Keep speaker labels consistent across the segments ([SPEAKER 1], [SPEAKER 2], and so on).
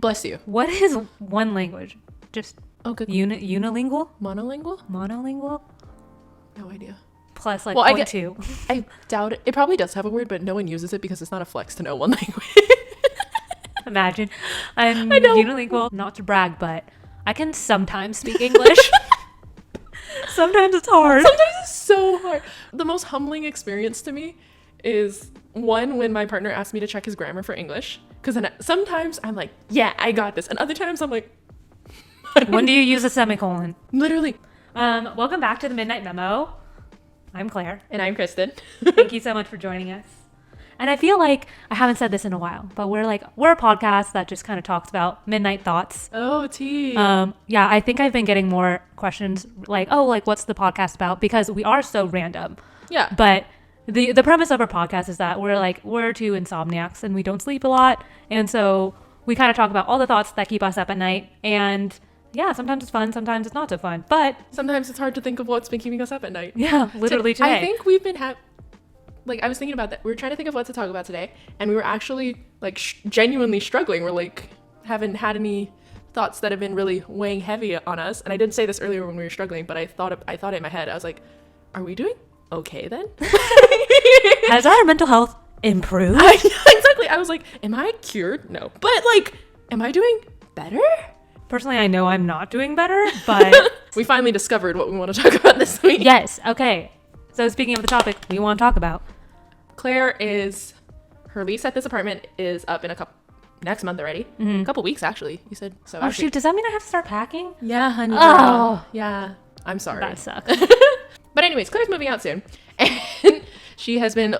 [SPEAKER 1] Bless you.
[SPEAKER 2] What is one language? Just unilingual?
[SPEAKER 1] Monolingual? No idea.
[SPEAKER 2] Plus like
[SPEAKER 1] Well,
[SPEAKER 2] 0.2.
[SPEAKER 1] I doubt it. It probably does have a word, but no one uses it because it's not a flex to know one language.
[SPEAKER 2] Imagine. I'm unilingual, not to brag, but I can sometimes speak English. Sometimes it's hard.
[SPEAKER 1] Sometimes it's so hard. The most humbling experience to me is one when my partner asked me to check his grammar for English. Because then sometimes I'm like, yeah, I got this. And other times I'm like,
[SPEAKER 2] when do you use a semicolon?
[SPEAKER 1] Literally.
[SPEAKER 2] Welcome back to the Midnight Memo. I'm Claire.
[SPEAKER 1] And I'm Kristen.
[SPEAKER 2] Thank you so much for joining us. And I feel like I haven't said this in a while, but we're a podcast that just kind of talks about midnight thoughts.
[SPEAKER 1] Oh, tea.
[SPEAKER 2] Yeah, I think I've been getting more questions like, what's the podcast about? Because we are so random.
[SPEAKER 1] Yeah.
[SPEAKER 2] But the premise of our podcast is that we're two insomniacs and we don't sleep a lot. And so we kind of talk about all the thoughts that keep us up at night. And yeah, sometimes it's fun, sometimes it's not so fun. But
[SPEAKER 1] sometimes it's hard to think of what's been keeping us up at night.
[SPEAKER 2] Yeah, literally today.
[SPEAKER 1] I think we've been I was thinking about that. We were trying to think of what to talk about today, and we were actually genuinely struggling. We're haven't had any thoughts that have been really weighing heavy on us. And I didn't say this earlier when we were struggling, but I thought it in my head. I was like, are we doing okay then?
[SPEAKER 2] Has our mental health improved?
[SPEAKER 1] Exactly. I was like, am I cured? No. But am I doing better?
[SPEAKER 2] Personally, I know I'm not doing better, but
[SPEAKER 1] we finally discovered what we want to talk about this week.
[SPEAKER 2] Yes. Okay. So speaking of the topic we want to talk about,
[SPEAKER 1] Claire her lease at this apartment is up in next month already. Mm-hmm. A couple weeks actually. You said so.
[SPEAKER 2] Oh shoot! Does that mean I have to start packing?
[SPEAKER 1] Yeah, honey.
[SPEAKER 2] Oh,
[SPEAKER 1] yeah. I'm sorry.
[SPEAKER 2] That sucks.
[SPEAKER 1] But anyways, Claire's moving out soon, and she has been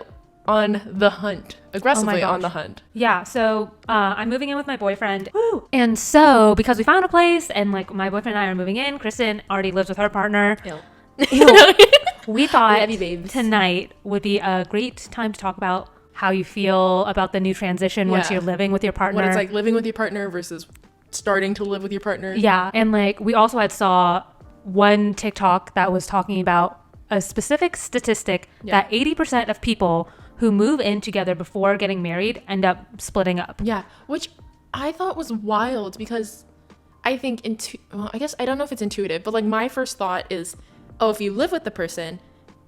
[SPEAKER 1] on the hunt, aggressively on the hunt.
[SPEAKER 2] Yeah. So I'm moving in with my boyfriend. Woo! And so because we found a place, and my boyfriend and I are moving in, Kristen already lives with her partner.
[SPEAKER 1] Ew.
[SPEAKER 2] We thought tonight would be a great time to talk about how you feel about the new transition once you're living with your partner.
[SPEAKER 1] What it's like living with your partner versus starting to live with your partner.
[SPEAKER 2] Yeah. And we also saw one TikTok that was talking about a specific statistic that 80% of people who move in together before getting married end up splitting up.
[SPEAKER 1] Yeah. Which I thought was wild because I think, I guess I don't know if it's intuitive, but my first thought is, if you live with the person,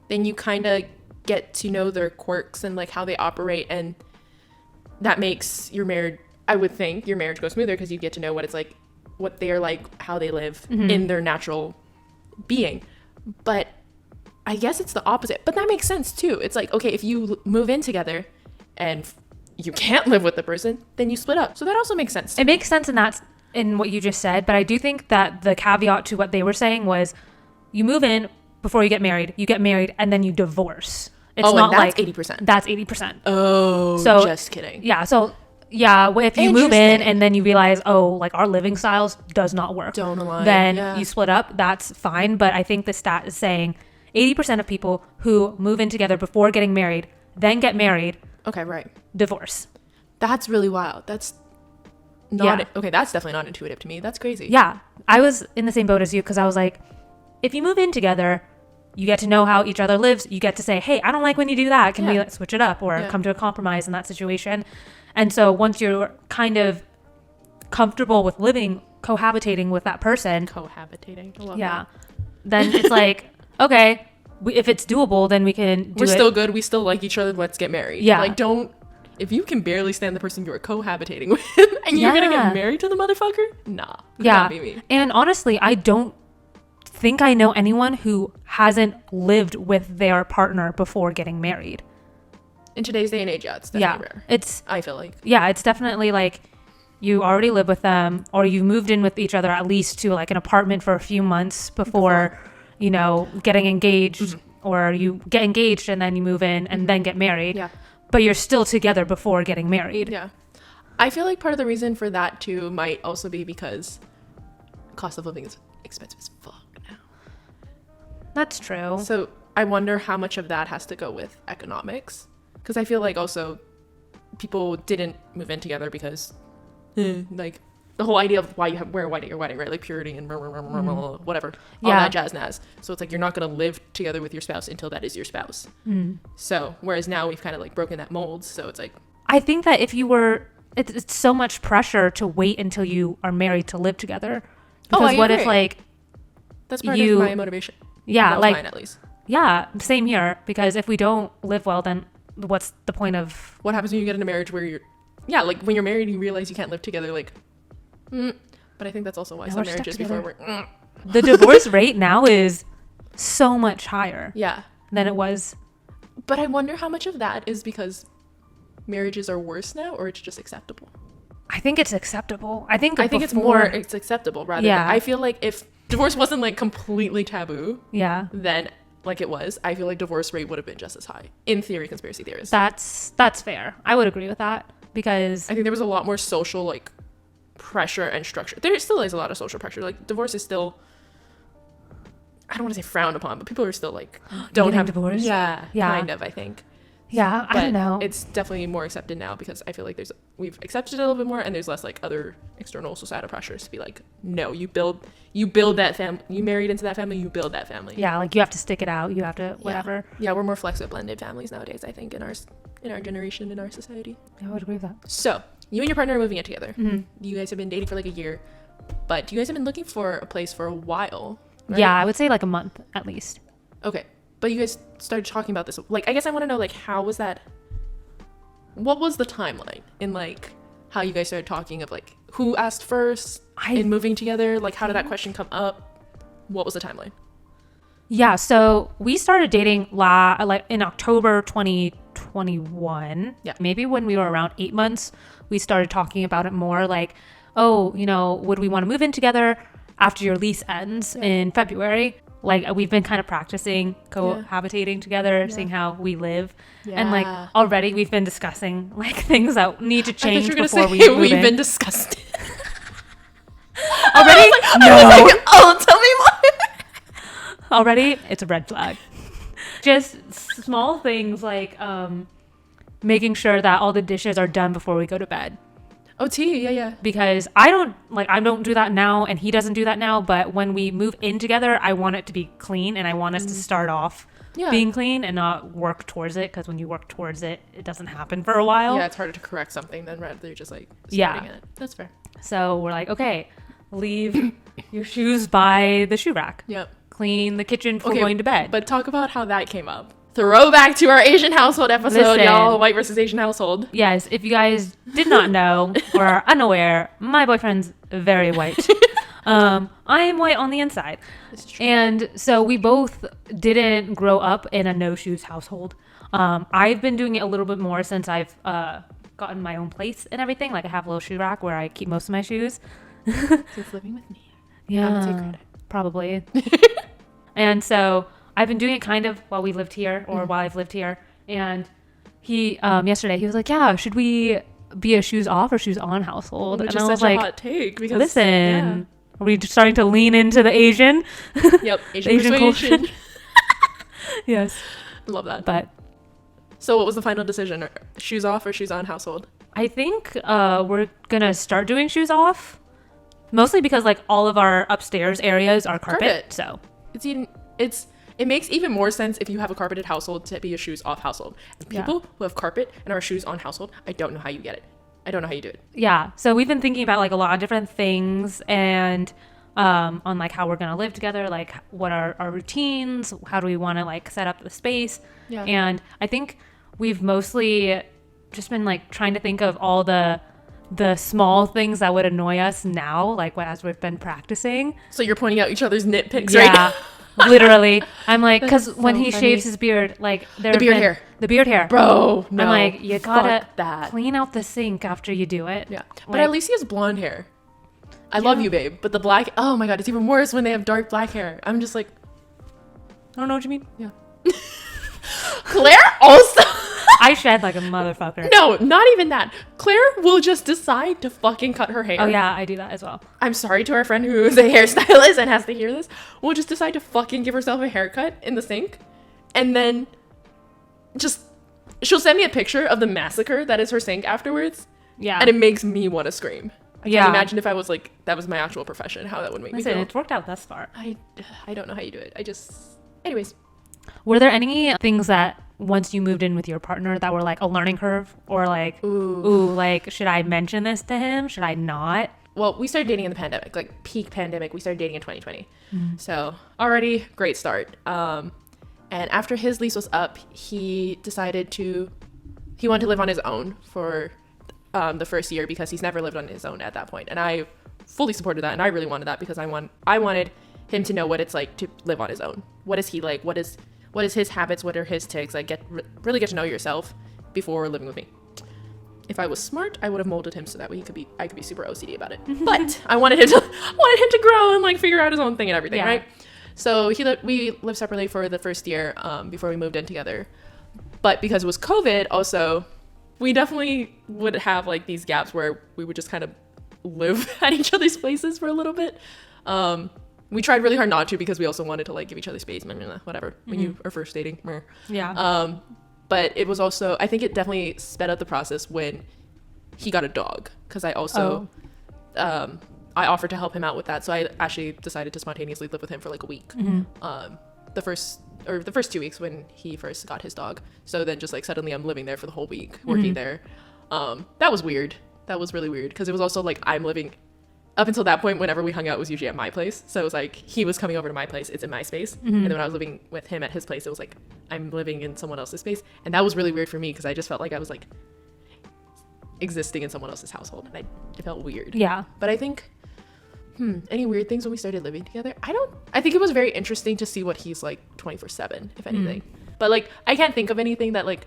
[SPEAKER 1] then you kind of get to know their quirks and how they operate, and that makes your marriage, I would think, your marriage go smoother because you get to know what it's like, what they are like, how they live in their natural being. But I guess it's the opposite. But that makes sense too. It's okay, if you move in together and you can't live with the person, then you split up. So that also makes sense.
[SPEAKER 2] It makes sense in what you just said, but I do think that the caveat to what they were saying was, you move in before you get married, and then you divorce. It's not
[SPEAKER 1] and that's 80%.
[SPEAKER 2] That's 80%.
[SPEAKER 1] Oh, so just kidding.
[SPEAKER 2] Yeah. So yeah, if you move in and then you realize, our living styles does not work,
[SPEAKER 1] don't align,
[SPEAKER 2] then you split up. That's fine. But I think the stat is saying 80% of people who move in together before getting married, then get married.
[SPEAKER 1] Okay, right.
[SPEAKER 2] Divorce.
[SPEAKER 1] That's really wild. That's not okay. That's definitely not intuitive to me. That's crazy.
[SPEAKER 2] Yeah, I was in the same boat as you because I was like, if you move in together, you get to know how each other lives. You get to say, hey, I don't like when you do that. Can we switch it up or come to a compromise in that situation? And so once you're kind of comfortable with cohabitating with that person.
[SPEAKER 1] Cohabitating. I love that.
[SPEAKER 2] Then it's okay, if it's doable, then we can do
[SPEAKER 1] We're still good. We still like each other. Let's get married.
[SPEAKER 2] Yeah.
[SPEAKER 1] If you can barely stand the person you are cohabitating with and you're going to get married to the motherfucker, nah.
[SPEAKER 2] Yeah.
[SPEAKER 1] Be me.
[SPEAKER 2] And honestly, I don't think I know anyone who hasn't lived with their partner before getting married.
[SPEAKER 1] In today's day and age, it's definitely rare. I feel like.
[SPEAKER 2] Yeah, it's definitely you already live with them or you moved in with each other at least to an apartment for a few months before getting engaged, or you get engaged and then you move in and then get married.
[SPEAKER 1] Yeah.
[SPEAKER 2] But you're still together before getting married.
[SPEAKER 1] Yeah. I feel like part of the reason for that too might also be because cost of living is expensive as fuck now.
[SPEAKER 2] That's true.
[SPEAKER 1] So I wonder how much of that has to go with economics. Because I feel like also people didn't move in together because the whole idea of why you wear white at your wedding, right? Purity and whatever, all that jazz naz. So it's you're not going to live together with your spouse until that is your spouse. So whereas now we've kind of broken that mold. So it's
[SPEAKER 2] I think that if you were it's so much pressure to wait until you are married to live together.
[SPEAKER 1] Oh,
[SPEAKER 2] Because
[SPEAKER 1] I
[SPEAKER 2] what
[SPEAKER 1] agree.
[SPEAKER 2] if like
[SPEAKER 1] That's part of my motivation.
[SPEAKER 2] yeah,
[SPEAKER 1] That was
[SPEAKER 2] like
[SPEAKER 1] mine, at least.
[SPEAKER 2] yeah, same here. Because if we don't live well, then what's the point of
[SPEAKER 1] What happens when you get in a marriage where like when you're married, you realize you can't live together, like, but I think that's also why
[SPEAKER 2] Yeah,
[SPEAKER 1] some
[SPEAKER 2] we're stuck
[SPEAKER 1] marriages before
[SPEAKER 2] together. The divorce rate now is so much higher
[SPEAKER 1] yeah.
[SPEAKER 2] than it was.
[SPEAKER 1] But I wonder how much of that is because marriages are worse now, or it's just acceptable.
[SPEAKER 2] I think it's acceptable. I think
[SPEAKER 1] it's acceptable rather
[SPEAKER 2] Yeah.
[SPEAKER 1] than, I feel like if divorce wasn't like completely taboo,
[SPEAKER 2] yeah.
[SPEAKER 1] then like it was, I feel like divorce rate would have been just as high. In theory, conspiracy theorists.
[SPEAKER 2] That's fair. I would agree with that because
[SPEAKER 1] I think there was a lot more social like pressure and structure. There still is a lot of social pressure. Like divorce is still, I don't want to say frowned upon, but people are still like don't have
[SPEAKER 2] divorce.
[SPEAKER 1] Yeah,
[SPEAKER 2] Yeah.
[SPEAKER 1] kind of. I think.
[SPEAKER 2] yeah, I don't
[SPEAKER 1] But
[SPEAKER 2] know.
[SPEAKER 1] It's definitely more accepted now because I feel like we've accepted it a little bit more, and there's less like other external societal pressures to be like, no, you build that family, you married into that family, you build that family.
[SPEAKER 2] Yeah, like you have to stick it out. You have to whatever.
[SPEAKER 1] Yeah, we're more flexible blended families nowadays, I think, in our generation, in our society.
[SPEAKER 2] Yeah, I would agree with that.
[SPEAKER 1] So you and your partner are moving in together.
[SPEAKER 2] Mm-hmm.
[SPEAKER 1] You guys have been dating for like a year, but you guys have been looking for a place for a while, right?
[SPEAKER 2] Yeah, I would say like a month at least.
[SPEAKER 1] Okay, but you guys started talking about this. Like, I guess I want to know, like, how was that? What was the timeline in like how you guys started talking of like who asked first in moving together? Like, how did that question come up? What was the timeline?
[SPEAKER 2] Yeah, so we started dating like in October 2021.
[SPEAKER 1] Yeah.
[SPEAKER 2] Maybe when we were around 8 months, we started talking about it more like, oh, would we want to move in together after your lease ends in February? Like we've been kind of practicing cohabitating together, seeing how we live. And like already we've been discussing like things that need to change before we move
[SPEAKER 1] we've
[SPEAKER 2] in.
[SPEAKER 1] been discussing.
[SPEAKER 2] Already? No.
[SPEAKER 1] Oh, tell me more.
[SPEAKER 2] Already, it's a red flag. Just small things like making sure that all the dishes are done before we go to bed.
[SPEAKER 1] Oh, tea, yeah.
[SPEAKER 2] Because I don't do that now, and he doesn't do that now. But when we move in together, I want it to be clean, and I want us to start off being clean and not work towards it. Because when you work towards it, it doesn't happen for a while.
[SPEAKER 1] Yeah, it's harder to correct something than rather than just like starting it. That's fair.
[SPEAKER 2] So we're like, okay, leave your shoes by the shoe rack.
[SPEAKER 1] Yep.
[SPEAKER 2] Clean the kitchen before going to bed.
[SPEAKER 1] But talk about how that came up. Throwback to our Asian household episode,
[SPEAKER 2] Listen.
[SPEAKER 1] y'all. White versus Asian household.
[SPEAKER 2] Yes, if you guys did not know or are unaware, my boyfriend's very white. I am white on the inside.
[SPEAKER 1] This is true.
[SPEAKER 2] And so we both didn't grow up in a no shoes household. I've been doing it a little bit more since I've gotten my own place and everything. Like I have a little shoe rack where I keep most of my shoes.
[SPEAKER 1] Since living with me.
[SPEAKER 2] Yeah,
[SPEAKER 1] I would take credit.
[SPEAKER 2] probably. And so I've been doing it kind of while we lived here or while I've lived here. And he, yesterday, he was like, yeah, should we be a shoes off or shoes on household?
[SPEAKER 1] Which
[SPEAKER 2] and
[SPEAKER 1] is
[SPEAKER 2] I was
[SPEAKER 1] such
[SPEAKER 2] like,
[SPEAKER 1] a hot take because
[SPEAKER 2] listen, are we just starting to lean into the Asian?
[SPEAKER 1] Yep, Asian
[SPEAKER 2] Asian
[SPEAKER 1] persuasion.
[SPEAKER 2] culture. Yes.
[SPEAKER 1] Love that.
[SPEAKER 2] But
[SPEAKER 1] So what was the final decision? Shoes off or shoes on household?
[SPEAKER 2] I think we're going to start doing shoes off. Mostly because like all of our upstairs areas are carpet. So
[SPEAKER 1] it makes even more sense if you have a carpeted household to be a shoes off household. And people who have carpet and are shoes on household, I don't know how you get it. I don't know how you do it.
[SPEAKER 2] yeah. So we've been thinking about like a lot of different things and on like how we're going to live together, like what are our routines, how do we want to like set up the space.
[SPEAKER 1] Yeah.
[SPEAKER 2] And I think we've mostly just been like trying to think of all the small things that would annoy us now, like as we've been practicing.
[SPEAKER 1] So you're pointing out each other's nitpicks,
[SPEAKER 2] Yeah,
[SPEAKER 1] right?
[SPEAKER 2] literally. I'm like, because
[SPEAKER 1] That's
[SPEAKER 2] when
[SPEAKER 1] so
[SPEAKER 2] he
[SPEAKER 1] funny.
[SPEAKER 2] shaves his beard, like
[SPEAKER 1] The beard hair.
[SPEAKER 2] Bro,
[SPEAKER 1] Bro, no.
[SPEAKER 2] I'm like, you gotta
[SPEAKER 1] Fuck that.
[SPEAKER 2] clean out the sink after you do it.
[SPEAKER 1] Yeah. But
[SPEAKER 2] Like,
[SPEAKER 1] at least he has blonde hair. I love you, babe. But the black, oh my God, it's even worse when they have dark black hair. I'm just like,
[SPEAKER 2] I don't know what you mean.
[SPEAKER 1] yeah. Claire also.
[SPEAKER 2] I shed like a motherfucker.
[SPEAKER 1] No, not even that. Claire will just decide to fucking cut her hair.
[SPEAKER 2] Oh yeah, I do that as well.
[SPEAKER 1] I'm sorry to our friend who is a hairstylist and has to hear this. Will just decide to fucking give herself a haircut in the sink. And then she'll send me a picture of the massacre that is her sink afterwards.
[SPEAKER 2] Yeah.
[SPEAKER 1] And it makes me want to scream. I
[SPEAKER 2] Yeah.
[SPEAKER 1] can't imagine if I was like, that was my actual profession, how that would make me
[SPEAKER 2] Listen,
[SPEAKER 1] feel.
[SPEAKER 2] it's worked out thus far.
[SPEAKER 1] I don't know how you do it. Anyways.
[SPEAKER 2] Were there any things that once you moved in with your partner that were like a learning curve, or like, ooh, like, should I mention this to him? Should I not?
[SPEAKER 1] Well, we started dating in the pandemic, like peak pandemic. We started dating in 2020. So already great start. And after his lease was up, he wanted to live on his own for the first year, because he's never lived on his own at that point. And I fully supported that. And I really wanted that, because I wanted him to know what it's like to live on his own. What is he like? What is his habits? What are his tics? Like, really get to know yourself before living with me. If I was smart, I would have molded him so that way I could be super OCD about it. But I wanted him to grow and like figure out his own thing and everything, right? So we lived separately for the first year before we moved in together. But because it was COVID, also, we definitely would have like these gaps where we would just kind of live at each other's places for a little bit. We tried really hard not to, because we also wanted to like give each other space, whatever, when you are first dating.
[SPEAKER 2] Yeah.
[SPEAKER 1] But it was also, I think it definitely sped up the process when he got a dog, because I also, I offered to help him out with that. So I actually decided to spontaneously live with him for like a week. The first 2 weeks when he first got his dog. So then just like suddenly I'm living there for the whole week, working there. That was weird. That was really weird, because it was also like I'm living, up until that point, whenever we hung out, it was usually at my place. So it was like he was coming over to my place, it's in my space. And then when I was living with him at his place, it was like I'm living in someone else's space. And that was really weird for me, because I just felt like I was like existing in someone else's household, and it felt weird.
[SPEAKER 2] Yeah.
[SPEAKER 1] But I think any weird things when we started living together? I think it was very interesting to see what he's like 24/7, if anything. But like I can't think of anything that like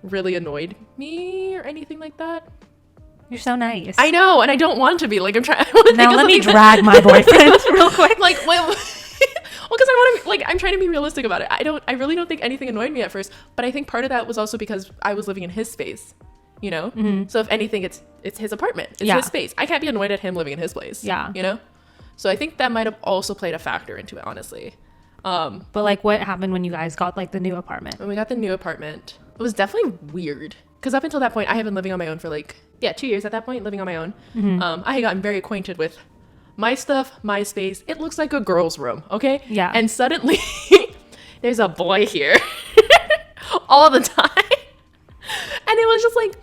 [SPEAKER 1] really annoyed me or anything like that.
[SPEAKER 2] You're so nice.
[SPEAKER 1] I know, and I don't want to be. Like, I'm trying.
[SPEAKER 2] Now let me drag my boyfriend real quick.
[SPEAKER 1] Like, well, because I want to. Like, I'm trying to be realistic about it. I really don't think anything annoyed me at first. But I think part of that was also because I was living in his space. You know. So if anything, it's his apartment. It's his space. I can't be annoyed at him living in his place.
[SPEAKER 2] Yeah.
[SPEAKER 1] You know. So I think that might have also played a factor into it, honestly.
[SPEAKER 2] But like, what happened when you guys got like the new apartment?
[SPEAKER 1] When we got the new apartment, it was definitely weird. Because up until that point, I had been living on my own for like 2 years at that point, living on my own. I had gotten very acquainted with my stuff, my space. It looks like a girl's room, okay?
[SPEAKER 2] Yeah.
[SPEAKER 1] And suddenly, there's a boy here all the time. And it was just like,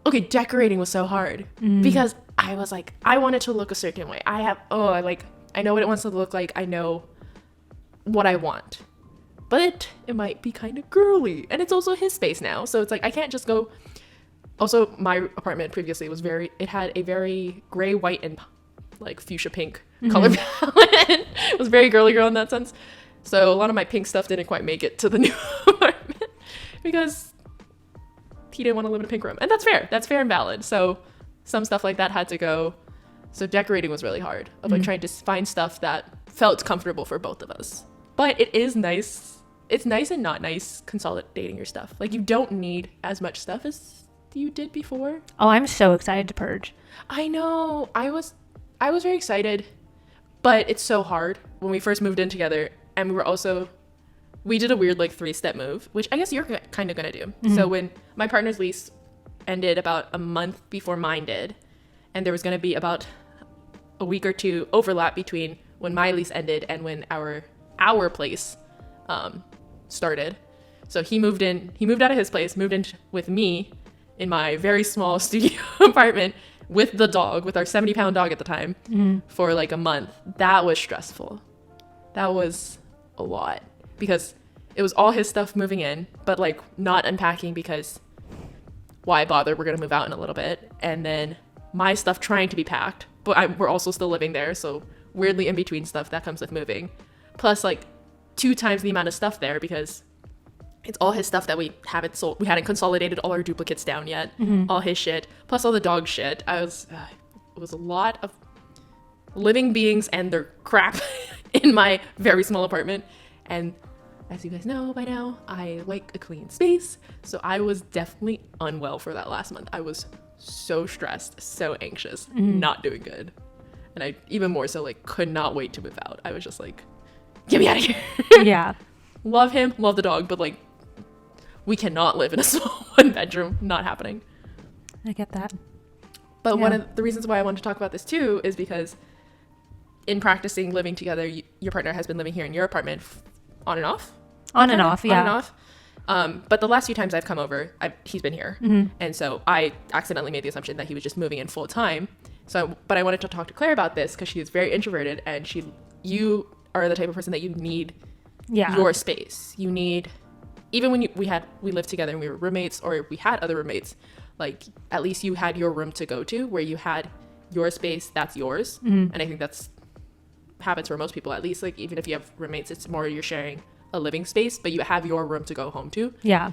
[SPEAKER 1] okay, decorating was so hard. Because I was like, I want it to look a certain way. I know what it wants to look like. I know what I want. But it might be kind of girly. And it's also his space now. So it's like, I can't just go. Also, my apartment previously it had a very gray, white, and like fuchsia pink color palette. It was very girly girl in that sense. So a lot of my pink stuff didn't quite make it to the new apartment because he didn't want to live in a pink room. And that's fair. That's fair and valid. So some stuff like that had to go. So decorating was really hard. Of like trying to find stuff that felt comfortable for both of us. But it is nice. It's nice and not nice consolidating your stuff. Like, you don't need as much stuff as you did before.
[SPEAKER 2] Oh, I'm so excited to purge.
[SPEAKER 1] I know. I was very excited, but it's so hard when we first moved in together. And we did a weird like 3-step move, which I guess you're kind of going to do. So when my partner's lease ended about a month before mine did, and there was going to be about a week or two overlap between when my lease ended and when our place started. So he moved out of his place, moved in with me in my very small studio apartment with the dog, with our 70-pound dog at the time, for like a month. That was stressful. That was a lot because it was all his stuff moving in, but like not unpacking because why bother? We're going to move out in a little bit. And then my stuff trying to be packed, but we're also still living there. So weirdly in between stuff that comes with moving. Plus like 2 times the amount of stuff there because it's all his stuff that we haven't sold. We hadn't consolidated all our duplicates down yet. All his shit, plus all the dog shit. It was a lot of living beings and their crap in my very small apartment. And as you guys know by now, I like a clean space. So I was definitely unwell for that last month. I was so stressed, so anxious, not doing good. And I even more so like could not wait to move out. I was just like, get me out of here.
[SPEAKER 2] Yeah.
[SPEAKER 1] Love him, love the dog, but like we cannot live in a small 1-bedroom. Not happening.
[SPEAKER 2] I get that.
[SPEAKER 1] But one of the reasons why I wanted to talk about this too is because in practicing living together, your partner has been living here in your apartment on and off
[SPEAKER 2] On and off, yeah.
[SPEAKER 1] On and off. But the last few times I've come over, he's been here. And so I accidentally made the assumption that he was just moving in full time. But I wanted to talk to Claire about this because she is very introverted, and you are the type of person that you need your space. You need, even when we lived together and we were roommates, or we had other roommates, like at least you had your room to go to where you had your space, that's yours. And I think that's happens for most people, at least. Like even if you have roommates, it's more you're sharing a living space, but you have your room to go home to.
[SPEAKER 2] Yeah.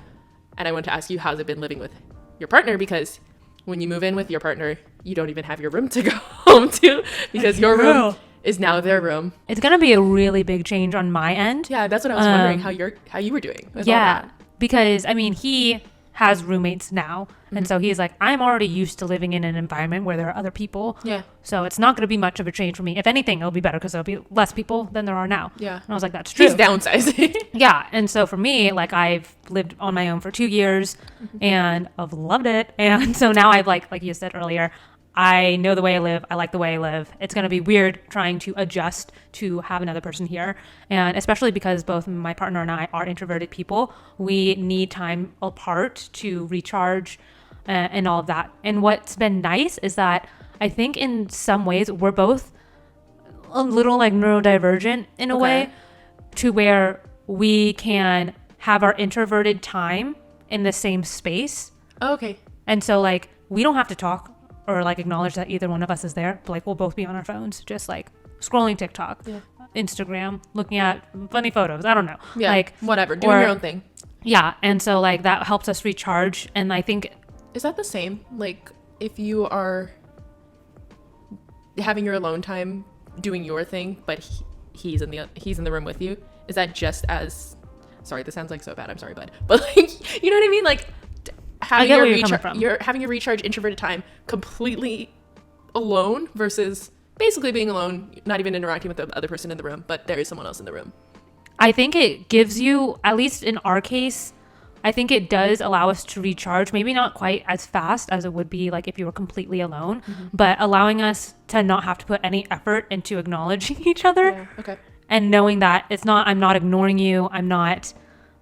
[SPEAKER 1] And I wanted to ask you, how's it been living with your partner? Because when you move in with your partner, you don't even have your room to go home to, because your room is now their room.
[SPEAKER 2] It's gonna be a really big change on my end.
[SPEAKER 1] Yeah, that's what I was wondering, how you were doing with all that.
[SPEAKER 2] Because I mean, he has roommates now, and so he's like, I'm already used to living in an environment where there are other people.
[SPEAKER 1] Yeah.
[SPEAKER 2] So it's not going to be much of a change for me. If anything, it'll be better because there'll be less people than there are now.
[SPEAKER 1] Yeah.
[SPEAKER 2] And I was like, that's true.
[SPEAKER 1] He's downsizing.
[SPEAKER 2] Yeah. And so for me, like I've lived on my own for 2 years and I've loved it. And so now I've like you said earlier, I know the way I live. I like the way I live. It's going to be weird trying to adjust to have another person here. And especially because both my partner and I are introverted people, we need time apart to recharge and all of that. And what's been nice is that I think in some ways we're both a little like neurodivergent in a way, to where we can have our introverted time in the same space.
[SPEAKER 1] Okay.
[SPEAKER 2] And so like we don't have to talk or like acknowledge that either one of us is there, but like we'll both be on our phones, just like scrolling TikTok, Instagram, looking at funny photos. I don't know.
[SPEAKER 1] Yeah.
[SPEAKER 2] Like
[SPEAKER 1] whatever. Doing your own thing.
[SPEAKER 2] Yeah. And so like that helps us recharge. And I think,
[SPEAKER 1] is that the same? Like if you are having your alone time doing your thing, but he's in the room with you, is that just as, sorry, this sounds like so bad, I'm sorry, bud, but like, you know what I mean? Like having you're having your recharge introverted time completely alone versus basically being alone, not even interacting with the other person in the room, but there is someone else in the room.
[SPEAKER 2] I think it gives you, at least in our case, I think it does allow us to recharge, maybe not quite as fast as it would be like if you were completely alone, but allowing us to not have to put any effort into acknowledging each other.
[SPEAKER 1] Yeah. Okay.
[SPEAKER 2] And knowing that I'm not ignoring you. I'm not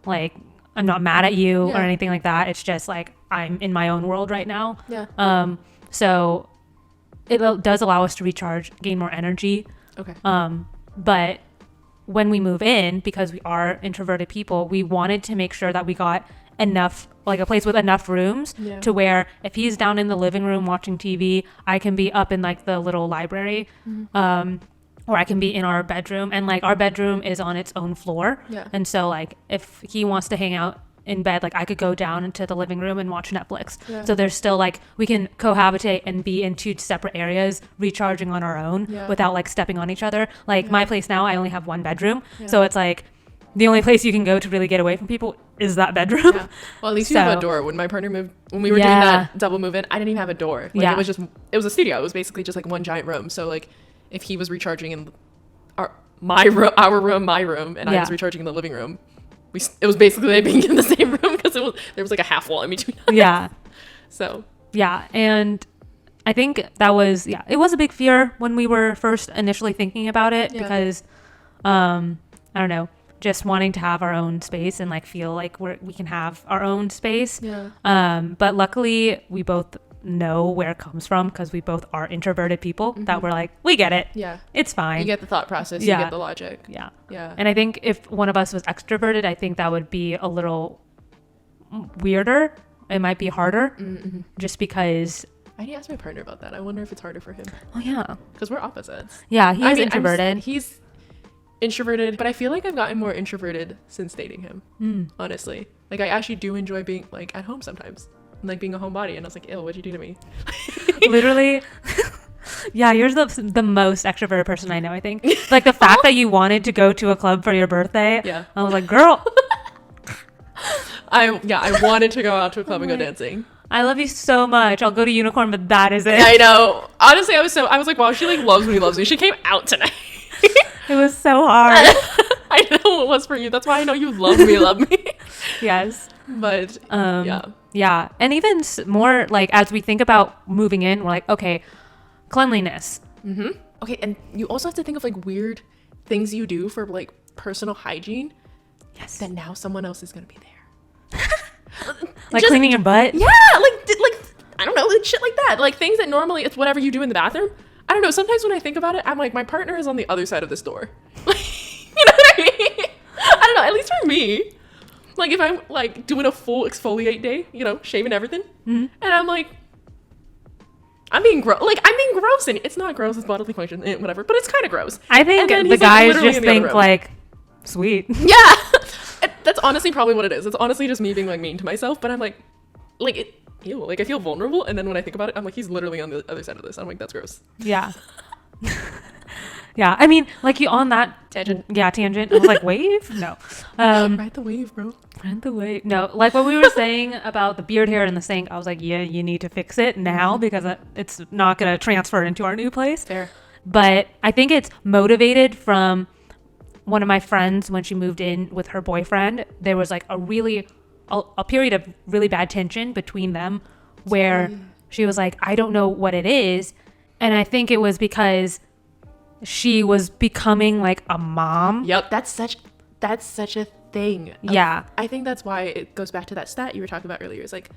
[SPEAKER 2] mad at you or anything like that. It's just like I'm in my own world right now.
[SPEAKER 1] Yeah.
[SPEAKER 2] So it does allow us to recharge, gain more energy.
[SPEAKER 1] Okay.
[SPEAKER 2] But when we move in, because we are introverted people, we wanted to make sure that we got enough, like a place with enough rooms to where if he's down in the living room watching TV, I can be up in like the little library. Or I can be in our bedroom, and like our bedroom is on its own floor.
[SPEAKER 1] Yeah.
[SPEAKER 2] And so like if he wants to hang out in bed, like I could go down into the living room and watch Netflix. Yeah. So there's still like, we can cohabitate and be in 2 separate areas, recharging on our own without like stepping on each other. Like my place now, I only have 1 bedroom. Yeah. So it's like the only place you can go to really get away from people is that bedroom. Yeah.
[SPEAKER 1] Well, at least you have a door. When my partner moved, when we were doing that double move in, I didn't even have a door. Like it was a studio. It was basically just like one giant room. So like if he was recharging in our room, my room, and I was recharging in the living room, it was basically like being in the same room because there was like a half wall in between us. Yeah. So. Yeah, and I think that was it was a big fear when we were first initially thinking about it because I don't know, just wanting to have our own space and like feel like we can have our own space. Yeah. But luckily we both know where it comes from because we both are introverted people that we're like, we get it. Yeah. It's fine. You get the thought process. You get the logic.
[SPEAKER 2] Yeah. Yeah. And I think if one of us was extroverted, I think that would be a little weirder. It might be harder just because.
[SPEAKER 1] I need to ask my partner about that. I wonder if it's harder for him.
[SPEAKER 2] Oh, yeah.
[SPEAKER 1] Because we're opposites.
[SPEAKER 2] Yeah. He's introverted.
[SPEAKER 1] He's introverted, but I feel like I've gotten more introverted since dating him. Honestly. Like I actually do enjoy being like at home sometimes. Like being a homebody, and I was like, ew, what'd you do to me?
[SPEAKER 2] Literally. Yeah, you're the most extroverted person I know, I think. Like the fact that you wanted to go to a club for your birthday. Yeah. I was like, girl.
[SPEAKER 1] I wanted to go out to a club and go dancing.
[SPEAKER 2] I love you so much. I'll go to Unicorn, but that is it.
[SPEAKER 1] Yeah, I know. Honestly, I was like, wow, she like loves me. She came out tonight.
[SPEAKER 2] It was so hard.
[SPEAKER 1] I know it was for you. That's why I know you love me.
[SPEAKER 2] Yes.
[SPEAKER 1] But
[SPEAKER 2] yeah. And even more like as we think about moving in, we're like, okay, cleanliness.
[SPEAKER 1] Okay. And you also have to think of like weird things you do for like personal hygiene.
[SPEAKER 2] Yes.
[SPEAKER 1] that now someone else is going to be there.
[SPEAKER 2] Like cleaning your butt?
[SPEAKER 1] Yeah, like I don't know, like shit like that. Like things that normally it's whatever you do in the bathroom. I don't know. Sometimes when I think about it, I'm like, my partner is on the other side of this door. You know what I mean? I don't know. At least for me, like if I'm like doing a full exfoliate day, you know, shaving everything, and I'm like, I'm being gross. Like I'm being gross, and it's not gross. It's bodily function, whatever. But it's kind of gross.
[SPEAKER 2] I think the guys just think like, sweet.
[SPEAKER 1] Yeah, that's honestly probably what it is. It's honestly just me being like mean to myself. But I'm like it. Ew, like I feel vulnerable, and then when I think about it, I'm like, he's literally on the other side of this. I'm like, that's gross.
[SPEAKER 2] Yeah. Yeah, I mean, like you on that
[SPEAKER 1] tangent.
[SPEAKER 2] Yeah, tangent. I was like, wave? No.
[SPEAKER 1] Ride the wave, bro.
[SPEAKER 2] Ride the wave. No, like what we were saying about the beard hair in the sink. I was like, yeah, you need to fix it now because it's not going to transfer into our new place.
[SPEAKER 1] Fair.
[SPEAKER 2] But I think it's motivated from one of my friends when she moved in with her boyfriend. There was like a period of really bad tension between them where she was like, I don't know what it is. And I think it was because she was becoming like a mom.
[SPEAKER 1] Yep, that's such a thing.
[SPEAKER 2] Yeah.
[SPEAKER 1] I think that's why it goes back to that stat you were talking about earlier. It's like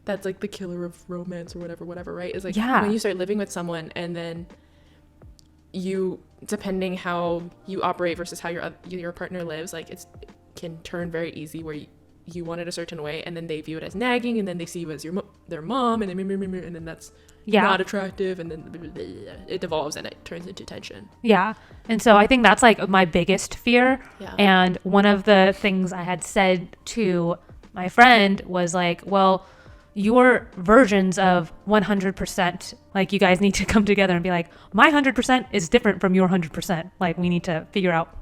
[SPEAKER 1] that's like the killer of romance or whatever, right? It's like when you start living with someone and then you, depending how you operate versus how your partner lives, like it can turn very easy where you want it a certain way and then they view it as nagging and then they see you as their mom and then that's not attractive and then it devolves and it turns into tension.
[SPEAKER 2] Yeah. And so I think that's like my biggest fear.
[SPEAKER 1] Yeah.
[SPEAKER 2] And one of the things I had said to my friend was like, well, your versions of 100%, like you guys need to come together and be like, my 100% is different from your 100%. Like we need to figure out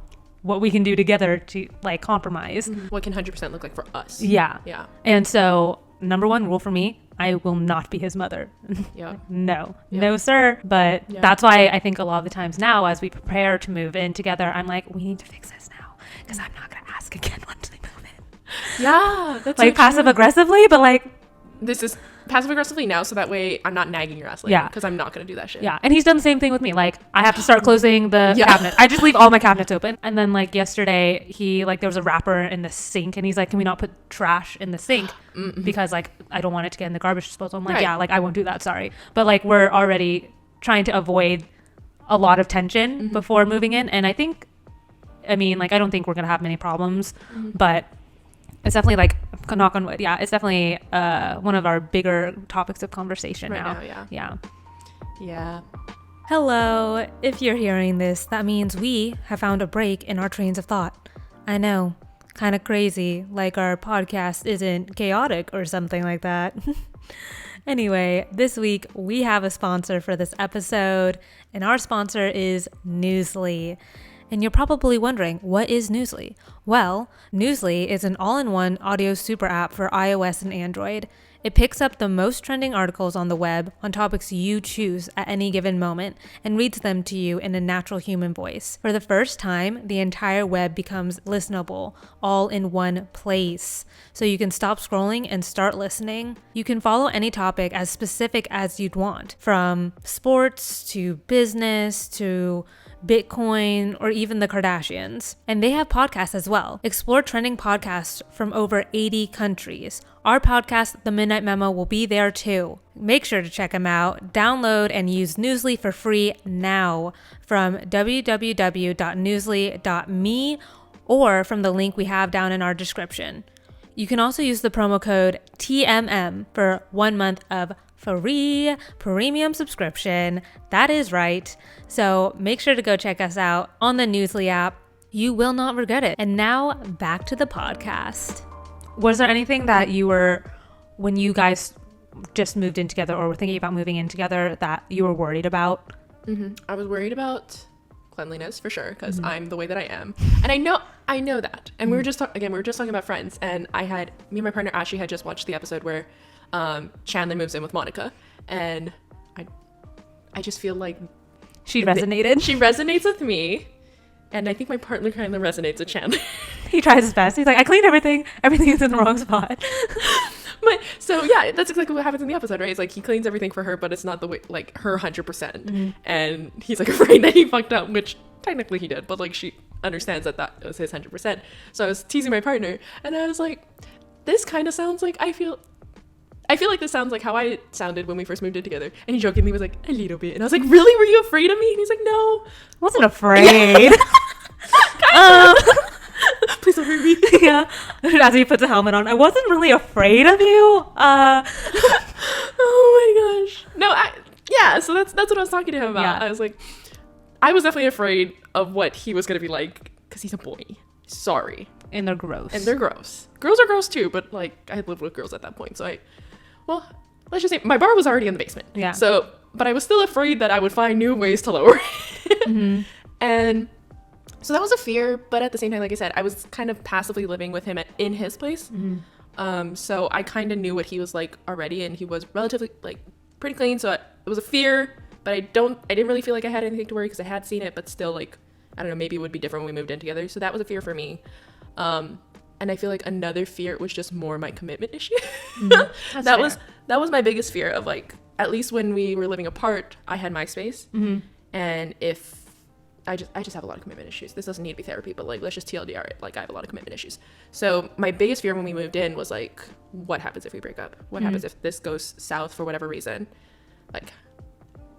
[SPEAKER 2] what we can do together to like compromise.
[SPEAKER 1] What can 100% look like for us?
[SPEAKER 2] Yeah.
[SPEAKER 1] Yeah.
[SPEAKER 2] And so number one rule for me, I will not be his mother.
[SPEAKER 1] Yeah.
[SPEAKER 2] No, sir. But that's why I think a lot of the times now as we prepare to move in together, I'm like, we need to fix this now because I'm not going to ask again once we move in.
[SPEAKER 1] Yeah. That's
[SPEAKER 2] like passive aggressively, but like.
[SPEAKER 1] This is passive aggressively now so that way I'm not nagging your ass later because I'm not going to do that shit.
[SPEAKER 2] Yeah. And he's done the same thing with me. Like I have to start closing the cabinet. I just leave all my cabinets open. And then like yesterday he like there was a wrapper in the sink and he's like, can we not put trash in the sink? Because like I don't want it to get in the garbage disposal. I'm like, yeah, like I won't do that. Sorry. But like we're already trying to avoid a lot of tension before moving in. And I don't think we're going to have many problems, but it's definitely like knock on wood. Yeah, it's definitely one of our bigger topics of conversation now.
[SPEAKER 1] Yeah.
[SPEAKER 2] Hello. If you're hearing this, that means we have found a break in our trains of thought. I know, kind of crazy, like our podcast isn't chaotic or something like that. Anyway, this week we have a sponsor for this episode, and our sponsor is Newsly. And you're probably wondering, what is Newsly? Well, Newsly is an all-in-one audio super app for iOS and Android. It picks up the most trending articles on the web on topics you choose at any given moment and reads them to you in a natural human voice. For the first time, the entire web becomes listenable, all in one place. So you can stop scrolling and start listening. You can follow any topic as specific as you'd want, from sports to business to Bitcoin, or even the Kardashians. And they have podcasts as well. Explore trending podcasts from over 80 countries. Our podcast, The Midnight Memo, will be there too. Make sure to check them out. Download and use Newsly for free now from www.newsly.me or from the link we have down in our description. You can also use the promo code TMM for 1 month of free premium subscription. That is right. So make sure to go check us out on the Newsly app. You will not regret it. And now back to the podcast. Was there anything that you were, when you guys just moved in together or were thinking about moving in together, that you were worried about?
[SPEAKER 1] I was worried about cleanliness for sure because I'm the way that I am, and I know that. And we were just talking about Friends, and me and my partner Ashley had just watched the episode where Chandler moves in with Monica, and I just feel like
[SPEAKER 2] she resonated.
[SPEAKER 1] She resonates with me, and I think my partner kind of resonates with Chandler.
[SPEAKER 2] He tries his best. He's like, I cleaned everything is in the wrong spot.
[SPEAKER 1] But so yeah, that's exactly what happens in the episode, right? It's like he cleans everything for her, but it's not the way, like her 100%. And he's like afraid that he fucked up, which technically he did, but like understands that was his 100%. So I was teasing my partner, and I was like, this kind of sounds like I feel like this sounds like how I sounded when we first moved in together. And he jokingly was like, a little bit. And I was like, really? Were you afraid of me? And he's like, no.
[SPEAKER 2] I wasn't afraid.
[SPEAKER 1] Please don't hurt me.
[SPEAKER 2] Yeah. As he puts a helmet on, I wasn't really afraid of you.
[SPEAKER 1] Oh my gosh. No, so that's what I was talking to him about.
[SPEAKER 2] Yeah.
[SPEAKER 1] I was like, I was definitely afraid of what he was going to be like because he's a boy. Sorry.
[SPEAKER 2] And they're gross.
[SPEAKER 1] Girls are gross too, but like I had lived with girls at that point. So let's just say my bar was already in the basement.
[SPEAKER 2] Yeah.
[SPEAKER 1] So, but I was still afraid that I would find new ways to lower it. Mm-hmm. And so that was a fear. But at the same time, like I said, I was kind of passively living with him in his place. Mm-hmm. So I kind of knew what he was like already, and he was relatively like pretty clean. So it was a fear, but I didn't really feel like I had anything to worry because I had seen it, but still like, I don't know, maybe it would be different when we moved in together. So that was a fear for me. And I feel like another fear was just more my commitment issue. That was my biggest fear of like, at least when we were living apart, I had my space. Mm-hmm. And if I just have a lot of commitment issues. This doesn't need to be therapy, but like, let's just TLDR it. Like I have a lot of commitment issues. So my biggest fear when we moved in was like, what happens if we break up? What happens if this goes south for whatever reason? Like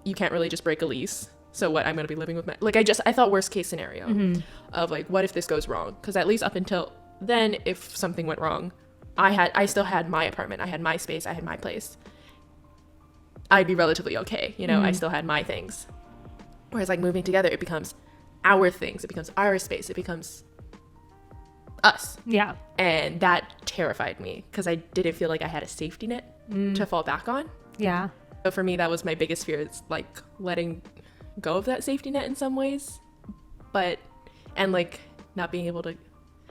[SPEAKER 1] you can't really just break a lease. So what, I'm going to be living with I thought worst case scenario of like, what if this goes wrong? Because at least up until then, if something went wrong, I still had my apartment. I had my space. I had my place. I'd be relatively okay. You know, I still had my things. Whereas like moving together, it becomes our things. It becomes our space. It becomes us.
[SPEAKER 2] Yeah.
[SPEAKER 1] And that terrified me because I didn't feel like I had a safety net to fall back on.
[SPEAKER 2] Yeah.
[SPEAKER 1] So for me, that was my biggest fear. It's like letting go of that safety net in some ways, and like not being able to.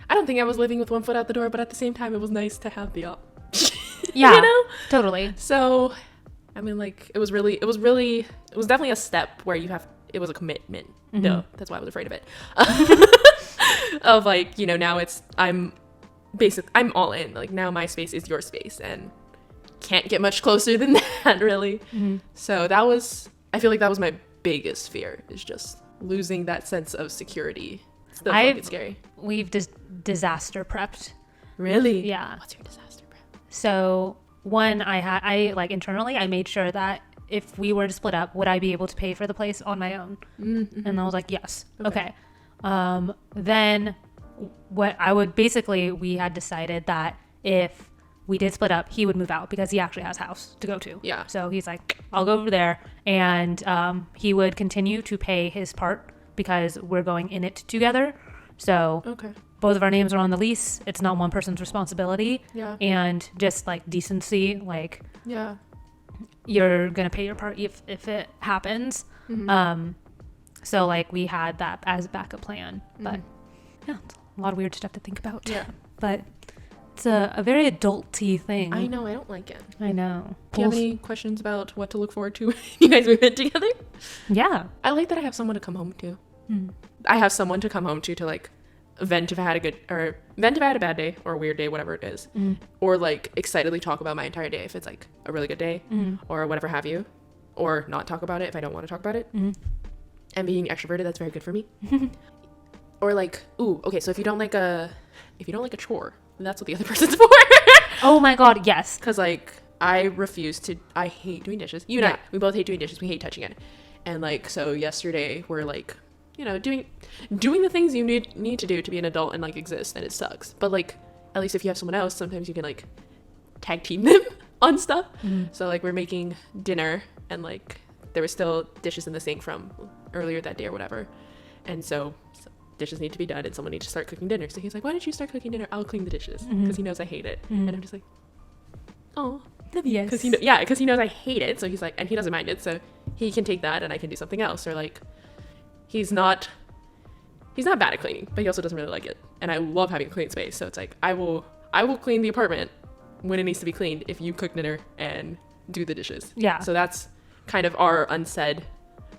[SPEAKER 1] I don't think I was living with one foot out the door, but at the same time, it was nice to have the option.
[SPEAKER 2] Yeah,
[SPEAKER 1] you know,
[SPEAKER 2] totally.
[SPEAKER 1] So, I mean, like it was definitely a step where it was a commitment. Mm-hmm. No, that's why I was afraid of it. Of like, you know, now I'm all in. Like now my space is your space, and can't get much closer than that, really. Mm-hmm. So I feel like that was my biggest fear, is just losing that sense of security. Still fucking scary.
[SPEAKER 2] We've disaster prepped.
[SPEAKER 1] Really?
[SPEAKER 2] Yeah.
[SPEAKER 1] What's your disaster prep?
[SPEAKER 2] So one, I like internally, I made sure that if we were to split up, would I be able to pay for the place on my own? Mm-hmm. And I was like, yes. Okay. Then what I would we had decided that if we did split up, he would move out because he actually has a house to go to.
[SPEAKER 1] Yeah.
[SPEAKER 2] So he's like, I'll go over there, and he would continue to pay his part because we're going in it together. So both of our names are on the lease. It's not one person's responsibility.
[SPEAKER 1] Yeah.
[SPEAKER 2] And just like decency, like you're gonna pay your part if it happens. Mm-hmm. So like we had that as a backup plan. But yeah, it's a lot of weird stuff to think about.
[SPEAKER 1] Yeah.
[SPEAKER 2] But it's a very adult-y thing.
[SPEAKER 1] I know, I don't like it.
[SPEAKER 2] I know.
[SPEAKER 1] Do you have any questions about what to look forward to when you guys move in together?
[SPEAKER 2] Yeah.
[SPEAKER 1] I like that I have someone to come home to. I have someone to come home to like vent if I had a bad day or a weird day, whatever it is. Or like excitedly talk about my entire day if it's like a really good day or whatever have you, or not talk about it if I don't want to talk about it. And being extroverted, that's very good for me. Or like, so if you don't like a chore, that's what the other person's for.
[SPEAKER 2] Oh my god, yes.
[SPEAKER 1] Because like I hate doing dishes. You and I, we both hate doing dishes. We hate touching it. And like, so yesterday we're like, you know, doing the things you need to do to be an adult and like exist, and it sucks. But like, at least if you have someone else, sometimes you can like tag team them on stuff. So like we're making dinner, and like there were still dishes in the sink from earlier that day or whatever, and so dishes need to be done, and someone needs to start cooking dinner. So he's like, why don't you start cooking dinner? I'll clean the dishes, because he knows I hate it. And I'm just like, oh,
[SPEAKER 2] yes,
[SPEAKER 1] because he knows I hate it. So he's like, and he doesn't mind it, so he can take that and I can do something else. Or like, he's not bad at cleaning, but he also doesn't really like it, and I love having a clean space. So it's like, I will clean the apartment when it needs to be cleaned if you cook dinner and do the dishes.
[SPEAKER 2] Yeah.
[SPEAKER 1] So that's kind of our unsaid,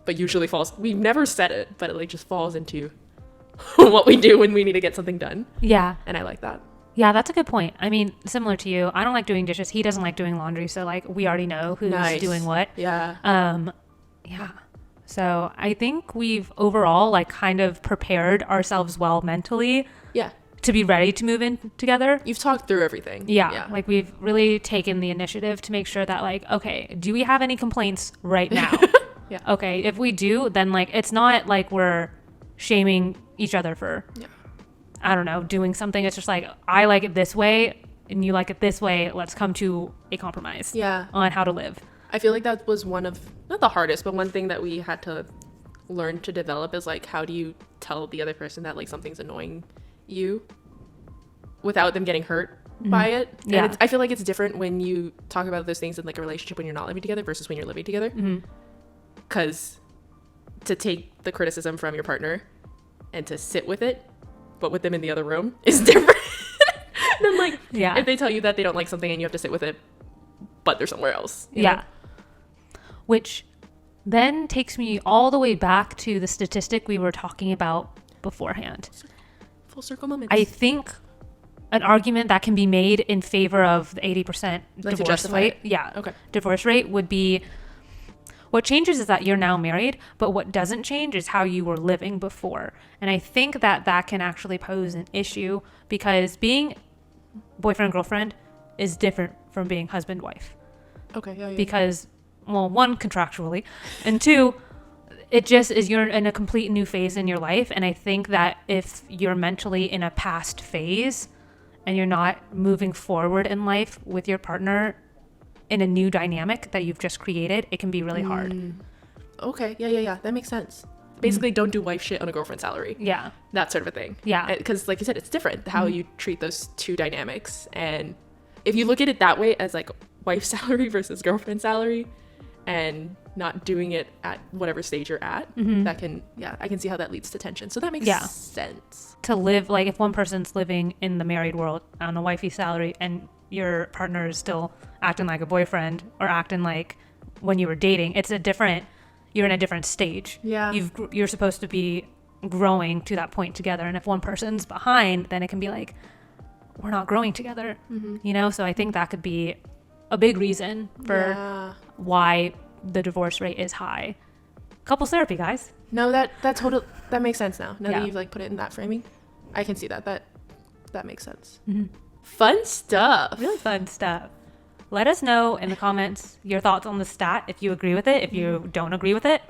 [SPEAKER 1] but usually we've never said it, but it like just falls into what we do when we need to get something done. Yeah. And I like that.
[SPEAKER 2] Yeah, that's a good point. I mean, similar to you, I don't like doing dishes. He doesn't like doing laundry. So like we already know who's doing what.
[SPEAKER 1] Yeah.
[SPEAKER 2] Yeah. So I think we've overall like kind of prepared ourselves well mentally
[SPEAKER 1] Yeah.
[SPEAKER 2] to be ready to move in together.
[SPEAKER 1] You've talked through everything.
[SPEAKER 2] Yeah. Like we've really taken the initiative to make sure that like, okay, do we have any complaints right now?
[SPEAKER 1] Yeah.
[SPEAKER 2] Okay. If we do, then like, it's not like we're shaming each other for, I don't know, doing something. It's just like, I like it this way and you like it this way. Let's come to a compromise on how to live.
[SPEAKER 1] I feel like that was one of, not the hardest, but one thing that we had to learn to develop is like, how do you tell the other person that like something's annoying you without them getting hurt by it?
[SPEAKER 2] Yeah.
[SPEAKER 1] And I feel like it's different when you talk about those things in like a relationship when you're not living together versus when you're living together. Because to take the criticism from your partner and to sit with it, but with them in the other room is different than like if they tell you that they don't like something and you have to sit with it, but they're somewhere else. You know?
[SPEAKER 2] Which then takes me all the way back to the statistic we were talking about beforehand.
[SPEAKER 1] Full circle moments.
[SPEAKER 2] I think an argument that can be made in favor of the 80%
[SPEAKER 1] Like
[SPEAKER 2] divorce rate, divorce rate would be, what changes is that you're now married, but what doesn't change is how you were living before. And I think that that can actually pose an issue because being boyfriend and girlfriend is different from being husband-wife.
[SPEAKER 1] Okay,
[SPEAKER 2] Because, well, one, contractually, and two, it just is you're in a complete new phase in your life. And I think that if you're mentally in a past phase and you're not moving forward in life with your partner in a new dynamic that you've just created, it can be really hard.
[SPEAKER 1] Okay, yeah. That makes sense. Basically, don't do wife shit on a girlfriend salary.
[SPEAKER 2] Yeah.
[SPEAKER 1] That sort of a thing.
[SPEAKER 2] Yeah.
[SPEAKER 1] Because like you said, it's different how you treat those two dynamics. And if you look at it that way as like wife salary versus girlfriend salary and not doing it at whatever stage you're at, that can, I can see how that leads to tension. So that makes sense.
[SPEAKER 2] To live, like if one person's living in the married world on a wifey salary and your partner is still acting like a boyfriend or acting like when you were dating, you're in a different stage.
[SPEAKER 1] Yeah.
[SPEAKER 2] You're supposed to be growing to that point together. And if one person's behind, then it can be like, we're not growing together, you know? So I think that could be a big reason for why the divorce rate is high. Couples therapy, guys.
[SPEAKER 1] No, that makes sense now. Now that you've like put it in that framing, I can see that makes sense. Fun stuff.
[SPEAKER 2] Really fun stuff. Let us know in the comments your thoughts on the stat, if you agree with it, if you don't agree with it.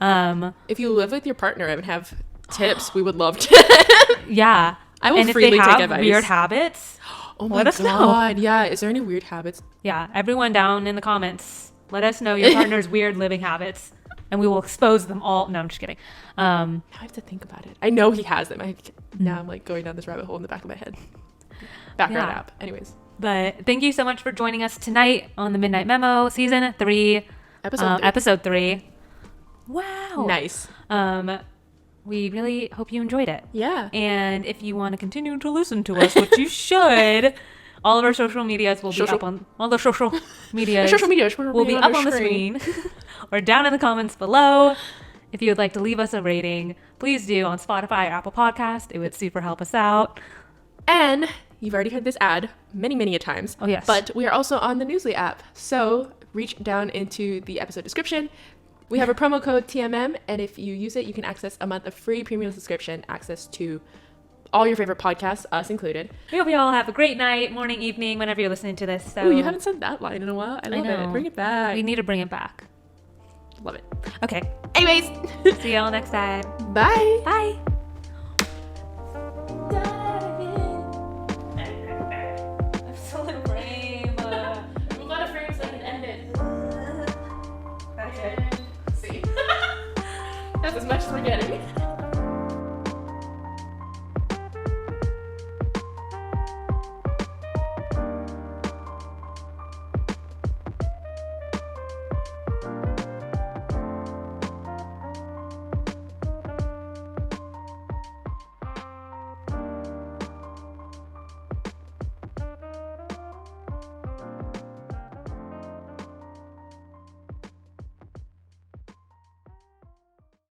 [SPEAKER 1] If you live with your partner and have tips, we would love to.
[SPEAKER 2] Yeah.
[SPEAKER 1] I will
[SPEAKER 2] and
[SPEAKER 1] freely
[SPEAKER 2] if they
[SPEAKER 1] take
[SPEAKER 2] have
[SPEAKER 1] advice.
[SPEAKER 2] Weird habits.
[SPEAKER 1] Oh my
[SPEAKER 2] let us
[SPEAKER 1] God.
[SPEAKER 2] know.
[SPEAKER 1] Yeah. Is there any weird habits?
[SPEAKER 2] Yeah. Everyone down in the comments, let us know your partner's weird living habits and we will expose them all. No, I'm just kidding.
[SPEAKER 1] I have to think about it. I know he has them. Now I'm like going down this rabbit hole in the back of my head. Background app. Anyways.
[SPEAKER 2] But thank you so much for joining us tonight on the Midnight Memo, season 3, episode 3. Wow.
[SPEAKER 1] Nice.
[SPEAKER 2] We really hope you enjoyed it.
[SPEAKER 1] Yeah.
[SPEAKER 2] And if you want to continue to listen to us, which you should, all of our social medias will be up on all the social medias. Will be up on the screen or down in the comments below. If you would like to leave us a rating, please do on Spotify or Apple Podcast. It would super help us out.
[SPEAKER 1] And you've already heard this ad many, many a times.
[SPEAKER 2] Oh, yes.
[SPEAKER 1] But we are also on the Newsly app. So reach down into the episode description. We have a promo code TMM, and if you use it, you can access a month of free premium subscription, access to all your favorite podcasts, us included.
[SPEAKER 2] We hope you all have a great night, morning, evening, whenever you're listening to this. So
[SPEAKER 1] you haven't said that line in a while. I love it. Bring it back.
[SPEAKER 2] We need to bring it back.
[SPEAKER 1] Love it.
[SPEAKER 2] Okay.
[SPEAKER 1] Anyways.
[SPEAKER 2] See y'all next time.
[SPEAKER 1] Bye.
[SPEAKER 2] Bye. I'm still in frame.
[SPEAKER 1] Move out of frame so I can end it.
[SPEAKER 2] That's it.
[SPEAKER 1] See? That's as much as we're getting.